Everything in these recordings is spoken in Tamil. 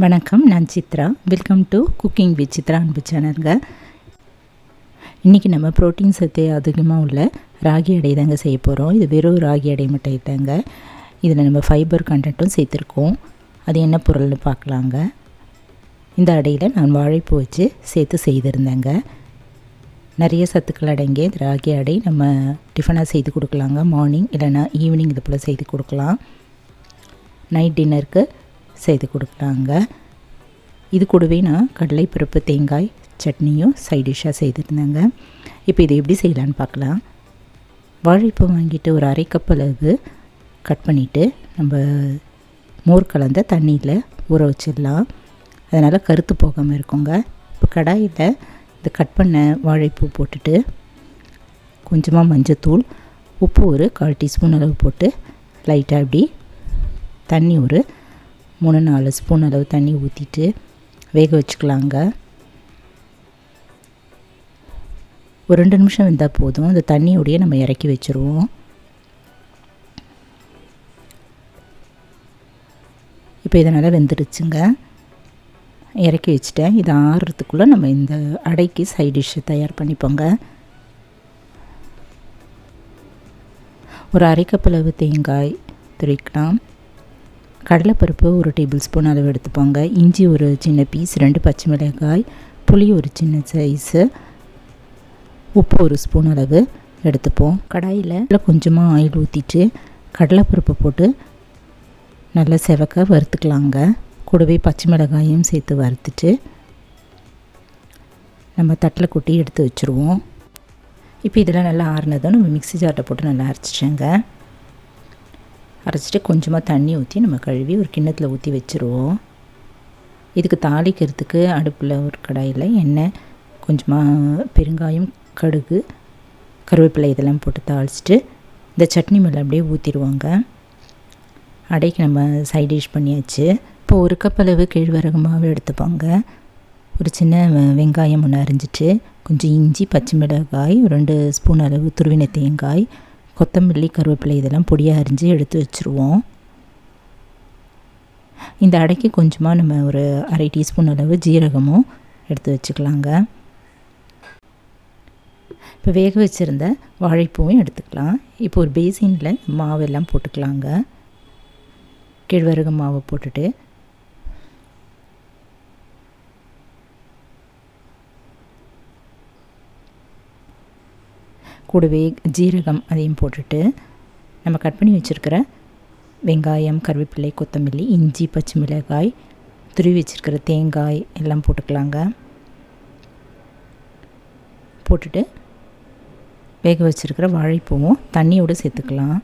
வணக்கம், நான் Chitra. Welcome to cooking with Chitra அன்பு சேனலுங்க. இன்றைக்கி நம்ம ப்ரோட்டீன் சத்து அதிகமாக உள்ள ராகி அடை தாங்க செய்ய போகிறோம். இது வெறும் ராகி அடை மட்டும் இல்லைங்க, இதில் நம்ம ஃபைபர் கண்டென்ட்டும் சேர்த்துருக்கோம். அது என்ன பொருள்னு பார்க்கலாங்க. இந்த அடையில் நான் வாழைப்பூ வச்சு சேர்த்து செய்திருந்தேங்க. நிறைய சத்துக்கள் அடங்கிய ராகி அடை நம்ம டிஃபனாக செய்து கொடுக்கலாங்க. மார்னிங் இல்லைனா ஈவினிங் இது போல் செய்து கொடுக்கலாம். நைட் டின்னருக்கு செய்து கொடுக்கலாங்க. இது கூடவே நான் கடலைப்பருப்பு தேங்காய் சட்னியும் சைட் டிஷ்ஷாக செய்திருந்தேங்க. இப்போ இதை எப்படி செய்யலான்னு பார்க்கலாம். வாழைப்பூ வாங்கிட்டு ஒரு அரை கப் அளவு கட் பண்ணிவிட்டு நம்ம மோர் கலந்த தண்ணியில் ஊற வச்சிடலாம். அதனால் கருத்து போகாமல் இருக்குங்க. இப்போ கடாயில் இந்த கட் பண்ண வாழைப்பூ போட்டுட்டு கொஞ்சமாக மஞ்சத்தூள், உப்பு ஒரு 1/4 டீஸ்பூன் அளவு போட்டு லைட்டாக இப்படி தண்ணி ஒரு 3-4 ஸ்பூன் அளவு தண்ணி ஊற்றிட்டு வேக வச்சுக்கலாங்க. ஒரு 2 நிமிஷம் வெந்தால் போதும். அந்த தண்ணியோடையே நம்ம இறக்கி வச்சுருவோம். இப்போ இதனால் வெந்துடுச்சுங்க. இறக்கி வச்சுட்டேன். இதை ஆறுறதுக்குள்ளே நம்ம இந்த அடைக்கு சைட் டிஷ்ஷை தயார் பண்ணிப்போங்க. ஒரு அரை கப் அளவு தேங்காய் துரைக்கலாம். கடலைப்பருப்பு ஒரு டேபிள் ஸ்பூன் அளவு எடுத்துப்போங்க. இஞ்சி ஒரு சின்ன பீஸ், 2 பச்சை மிளகாய், புளி ஒரு சின்ன சைஸு, உப்பு ஒரு ஸ்பூன் அளவு எடுத்துப்போம். கடாயில் கொஞ்சமாக ஆயில் ஊற்றிட்டு கடலைப்பருப்பு போட்டு நல்லா செவக்க வறுத்துக்கலாங்க. கூடவே பச்சை மிளகாயும் சேர்த்து வறுத்துட்டு நம்ம தட்டில் கொட்டி எடுத்து வச்சுருவோம். இப்போ இதெல்லாம் நல்லா ஆறுனதும் நம்ம மிக்ஸி ஜாரில் போட்டு நல்லா அரைச்சிட்டேங்க. அரைச்சிட்டு கொஞ்சமாக தண்ணி ஊற்றி நம்ம கழுவி ஒரு கிண்ணத்தில் ஊற்றி வச்சுருவோம். இதுக்கு தாளிக்கிறதுக்கு அடுப்பில் ஒரு கடாயில் எண்ணெய், கொஞ்சமாக பெருங்காயம், கடுகு, கருவேப்பிலை இதெல்லாம் போட்டு தாளிச்சிட்டு இந்த சட்னி மேலே அப்படியே ஊற்றிடுவோங்க. அடைக்கு நம்ம சைட் டிஷ் பண்ணியாச்சு. இப்போ ஒரு கப் அளவு கேழ்வரகு மாவு எடுத்துப்பாங்க. ஒரு சின்ன வெங்காயம் ஒன்று அரிஞ்சிட்டு கொஞ்சம் இஞ்சி, பச்சை மிளகாய், 2 ஸ்பூன் அளவு துருவின தேங்காய், கொத்தமல்லி, கருவேப்பிலை இதெல்லாம் பொடியாக அரிஞ்சு எடுத்து வச்சுருவோம். இந்த அடைக்கு கொஞ்சமாக நம்ம ஒரு 1/2 டீஸ்பூன் அளவு ஜீரகமும் எடுத்து வச்சுக்கலாங்க. இப்போ வேக வச்சுருந்த வாழைப்பூவும் எடுத்துக்கலாம். இப்போ ஒரு பேசினில் மாவெல்லாம் போட்டுக்கலாங்க. கேழ்வரகு மாவை போட்டுட்டு கூடவே ஜீரகம் அதையும் போட்டுட்டு நம்ம கட் பண்ணி வச்சுருக்கிற வெங்காயம், கருவேப்பிலை, கொத்தமல்லி, இஞ்சி, பச்சை மிளகாய், துருவி வச்சுருக்கிற தேங்காய் எல்லாம் போட்டுக்கலாங்க. போட்டுட்டு வேக வச்சுருக்கிற வாழைப்பூவும் தண்ணியோடு சேர்த்துக்கலாம்.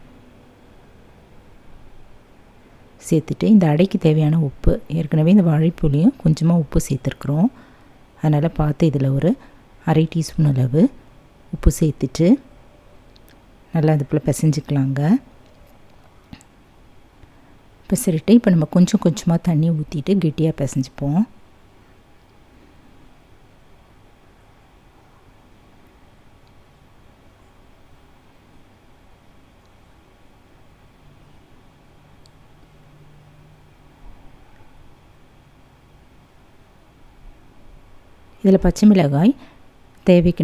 சேர்த்துட்டு இந்த அடைக்கு தேவையான உப்பு, ஏற்கனவே இந்த வாழைப்பூலையும் கொஞ்சமாக உப்பு சேர்த்துருக்குறோம். அதனால் பார்த்து இதில் ஒரு 1/2 டீஸ்பூன் அளவு உப்பு சேர்த்துட்டு நல்லா அது போல் பிசைஞ்சிக்கலாங்க. பிசைட்டு இப்போ நம்ம கொஞ்சம் கொஞ்சமாக தண்ணி ஊற்றிட்டு கெட்டியாக பிசைஞ்சிப்போம். இதில் பச்சை மிளகாய்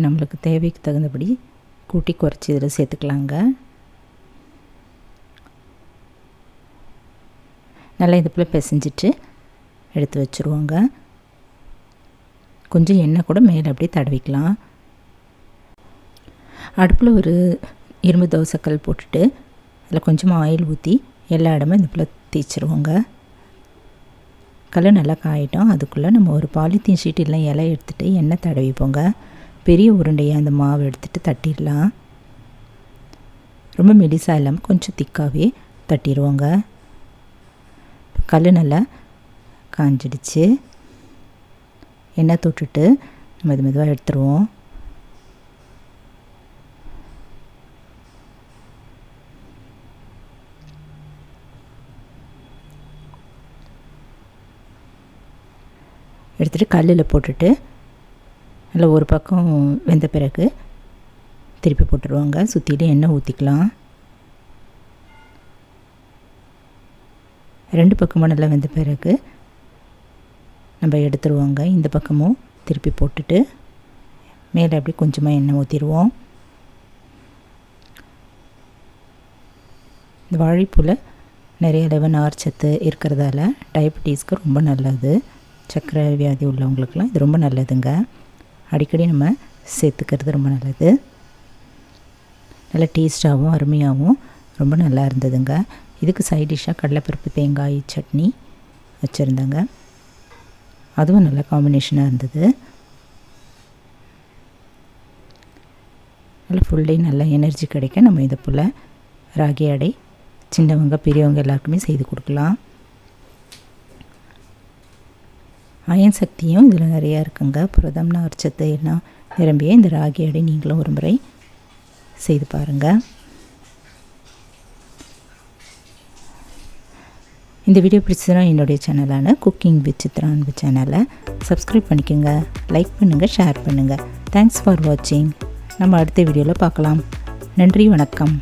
நம்மளுக்கு தேவைக்கு தகுந்தபடி கூட்டி குறைச்சி இதில் சேர்த்துக்கலாங்க. நல்லா இது போல் பிசைஞ்சிட்டு எடுத்து வச்சுருவோங்க. கொஞ்சம் எண்ணெய் கூட மேலே அப்படியே தடவிக்கலாம். அடுப்பில் ஒரு இரும்பு தோசைக்கல் போட்டுட்டு அதில் கொஞ்சமாக ஆயில் ஊற்றி எல்லா இடமும் இது போல் தேய்ச்சிருவோங்க. கல் நல்லா காயிட்டோம். அதுக்குள்ளே நம்ம ஒரு பாலித்தீன் ஷீட் இல்லை இலை எடுத்துகிட்டு எண்ணெய் தடவிப்போங்க. பெரிய உருண்டையாக அந்த மாவு எடுத்துகிட்டு தட்டிடலாம். ரொம்ப மெலிசாக இல்லாமல் கொஞ்சம் திக்காகவே தட்டிடுவோங்க. கல் நல்லா காஞ்சிடுச்சு. எண்ணெய் தொட்டுட்டு நம்ம இது மெதுவாக எடுத்துருவோம். எடுத்துகிட்டு கல்லில் போட்டுட்டு நல்லா ஒரு பக்கம் வெந்த பிறகு திருப்பி போட்டுருவாங்க. சுற்றிலும் எண்ணெய் ஊற்றிக்கலாம். 2 பக்கமும் நல்லா வெந்த பிறகு நம்ம எடுத்துருவோங்க. இந்த பக்கமும் திருப்பி போட்டுட்டு மேலே அப்படி கொஞ்சமாக எண்ணெய் ஊற்றிடுவோம். இந்த வாழைப்பூவில் நிறைய அளவு நார்ச்சத்து இருக்கிறதால டயபெட்டிஸ்க்கு ரொம்ப நல்லது. சர்க்கரை வியாதி உள்ளவங்களுக்கெல்லாம் இது ரொம்ப நல்லதுங்க. அடிக்கடி நம்ம சேர்த்துக்கிறது ரொம்ப நல்லது. நல்லா டேஸ்ட்டாகவும் அருமையாகவும் ரொம்ப நல்லா இருந்ததுங்க. இதுக்கு சைட் டிஷ்ஷாக கடலைப்பருப்பு தேங்காய் சட்னி வச்சுருந்தாங்க. அதுவும் நல்ல காம்பினேஷனாக இருந்தது. நல்லா ஃபுல் டே நல்லா எனர்ஜி கிடைக்க நம்ம இதை போல் ராகி அடை சின்னவங்க பெரியவங்க எல்லாருக்குமே செய்து கொடுக்கலாம். அயன் சக்தியும் இதில் நிறையா இருக்குங்க. புரதம் நார்ச்சத்து எல்லாம் நிரம்பிய இந்த ராகி அடை நீங்களும் ஒரு முறை செய்து பாருங்கள். இந்த வீடியோ பிடிச்சதுன்னா என்னுடைய சேனலான குக்கிங் வித் சித்ரா அன்பு சேனலை சப்ஸ்கிரைப் பண்ணிக்கோங்க, லைக் பண்ணுங்கள், ஷேர் பண்ணுங்கள். தேங்க்ஸ் ஃபார் வாட்சிங். நம்ம அடுத்த வீடியோவில் பார்க்கலாம். நன்றி, வணக்கம்.